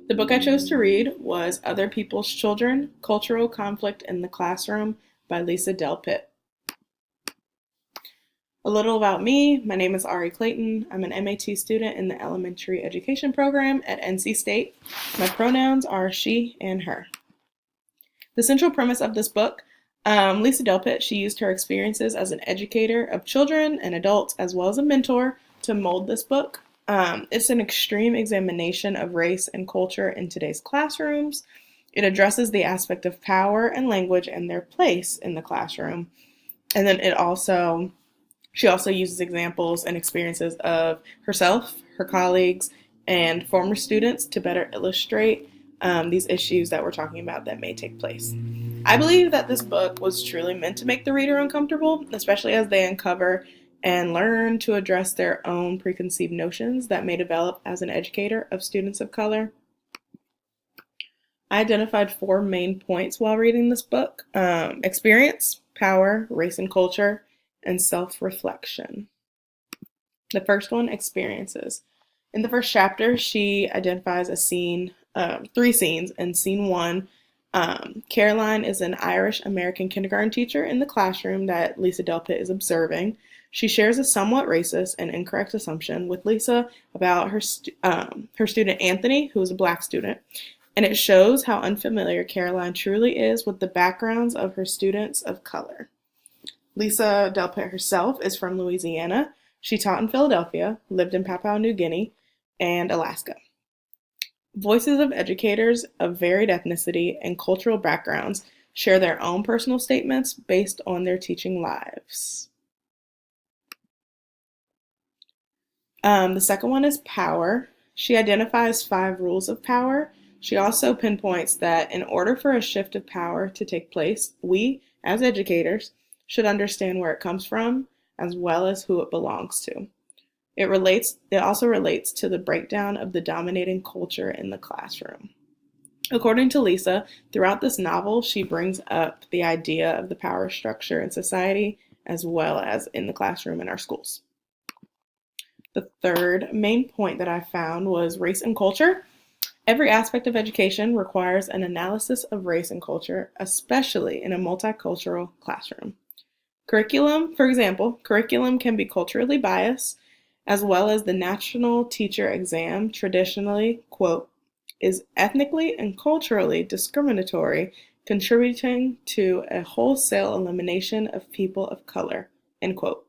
The book I chose to read was Other People's Children: Cultural Conflict in the Classroom by Lisa Delpit. A little about me. My name is Ari Clayton. I'm an MAT student in the elementary education program at NC State. My pronouns are she and her. The central premise of this book, Lisa Delpit, she used her experiences as an educator of children and adults as well as a mentor to mold this book. It's an extreme examination of race and culture in today's classrooms. It addresses the aspect of power and language and their place in the classroom. And then she also uses examples and experiences of herself, her colleagues, and former students to better illustrate these issues that we're talking about that may take place. I believe that this book was truly meant to make the reader uncomfortable, especially as they uncover and learn to address their own preconceived notions that may develop as an educator of students of color. I identified 4 main points while reading this book: experience, power, race and culture, and self-reflection. The first one, experiences. In the first chapter, she identifies a scene, 3 scenes. In scene 1, Caroline is an Irish-American kindergarten teacher in the classroom that Lisa Delpit is observing. She shares a somewhat racist and incorrect assumption with Lisa about her student Anthony, who is a Black student, and it shows how unfamiliar Caroline truly is with the backgrounds of her students of color. Lisa Delpit herself is from Louisiana. She taught in Philadelphia, lived in Papua New Guinea, and Alaska. Voices of educators of varied ethnicity and cultural backgrounds share their own personal statements based on their teaching lives. The second one is power. She identifies 5 rules of power. She also pinpoints that in order for a shift of power to take place, we, as educators, should understand where it comes from, as well as who it belongs to. It also relates to the breakdown of the dominating culture in the classroom. According to Lisa, throughout this novel, she brings up the idea of the power structure in society, as well as in the classroom in our schools. The third main point that I found was race and culture. Every aspect of education requires an analysis of race and culture, especially in a multicultural classroom. Curriculum, for example, can be culturally biased, as well as the National Teacher Exam traditionally, quote, is ethnically and culturally discriminatory, contributing to a wholesale elimination of people of color, end quote.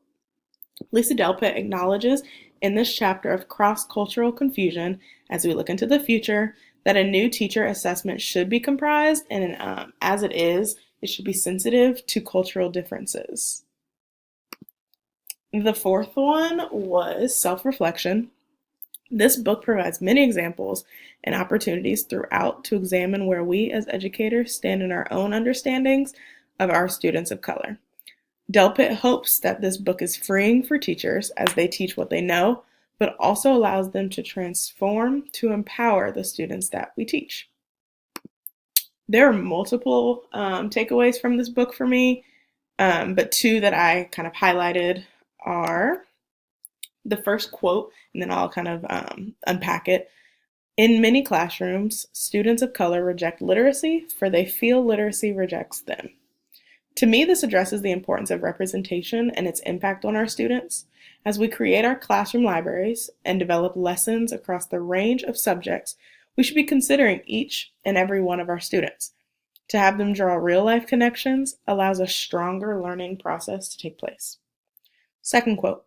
Lisa Delpit acknowledges in this chapter of cross-cultural confusion, as we look into the future, that a new teacher assessment should be comprised, and as it should be sensitive to cultural differences. The fourth one was self-reflection. This book provides many examples and opportunities throughout to examine where we as educators stand in our own understandings of our students of color. Delpit hopes that this book is freeing for teachers as they teach what they know, but also allows them to transform to empower the students that we teach. There are multiple takeaways from this book for me, but 2 that I kind of highlighted are the first quote, and then I'll kind of unpack it. In many classrooms, students of color reject literacy, for they feel literacy rejects them. To me, this addresses the importance of representation and its impact on our students. As we create our classroom libraries and develop lessons across the range of subjects, we should be considering each and every one of our students. To have them draw real-life connections allows a stronger learning process to take place. Second quote,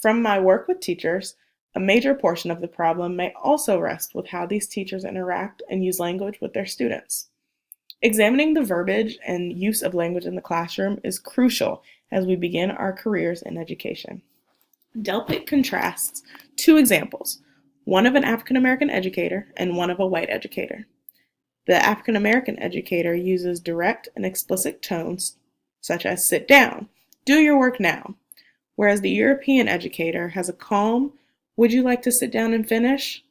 from my work with teachers, a major portion of the problem may also rest with how these teachers interact and use language with their students. Examining the verbiage and use of language in the classroom is crucial as we begin our careers in education. Delpit contrasts 2 examples, one of an African American educator and one of a white educator. The African American educator uses direct and explicit tones, such as sit down, do your work now, whereas the European educator has a calm, would you like to sit down and finish?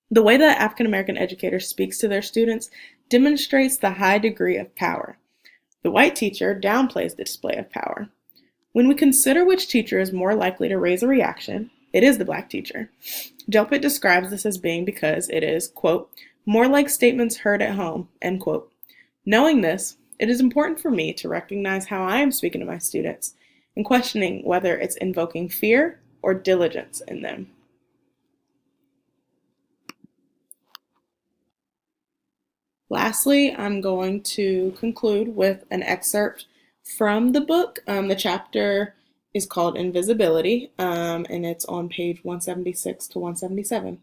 The way the African American educator speaks to their students demonstrates the high degree of power. The white teacher downplays the display of power. When we consider which teacher is more likely to raise a reaction, It is the black teacher. Delpit describes this as being because it is, quote, more like statements heard at home, end quote. Knowing this, it is important for me to recognize how I am speaking to my students and questioning whether it's invoking fear or diligence in them. Lastly, I'm going to conclude with an excerpt from the book. The chapter is called Invisibility, and it's on page 176 to 177.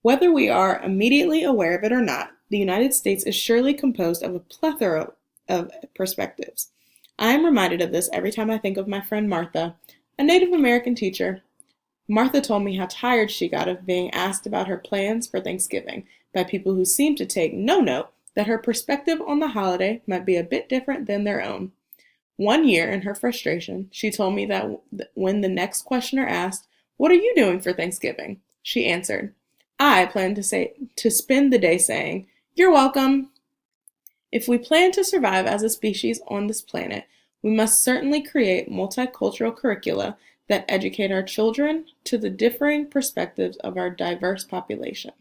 Whether we are immediately aware of it or not, the United States is surely composed of a plethora of perspectives. I am reminded of this every time I think of my friend Martha, a Native American teacher. Martha told me how tired she got of being asked about her plans for Thanksgiving by people who seemed to take no note that her perspective on the holiday might be a bit different than their own. One year, in her frustration, she told me that when the next questioner asked, "What are you doing for Thanksgiving?" she answered, "I plan to spend the day saying, 'You're welcome.'" If we plan to survive as a species on this planet, we must certainly create multicultural curricula that educate our children to the differing perspectives of our diverse population.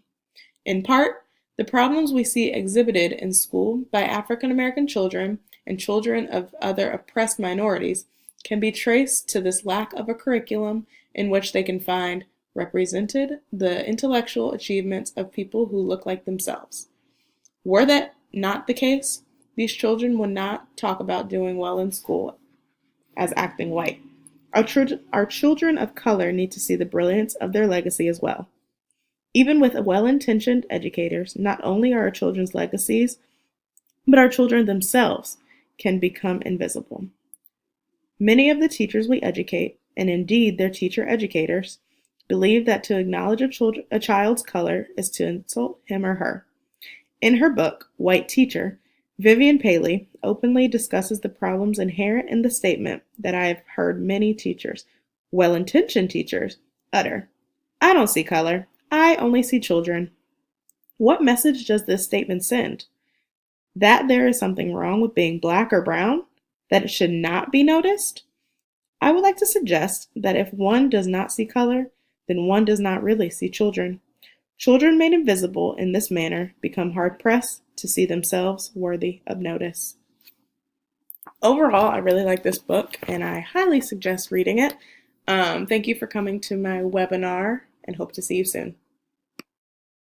In part, the problems we see exhibited in school by African American children and children of other oppressed minorities can be traced to this lack of a curriculum in which they can find represented the intellectual achievements of people who look like themselves. Were that not the case, these children would not talk about doing well in school as acting white. Our children of color need to see the brilliance of their legacy as well. Even with well-intentioned educators, not only are our children's legacies, but our children themselves can become invisible. Many of the teachers we educate, and indeed their teacher educators, believe that to acknowledge a child's color is to insult him or her. In her book, White Teacher, Vivian Paley openly discusses the problems inherent in the statement that I have heard many teachers, well-intentioned teachers, utter. "I don't see color. I only see children." What message does this statement send? That there is something wrong with being black or brown? That it should not be noticed? I would like to suggest that if one does not see color, then one does not really see children. Children made invisible in this manner become hard-pressed to see themselves worthy of notice. Overall, I really like this book, and I highly suggest reading it. Thank you for coming to my webinar, and hope to see you soon.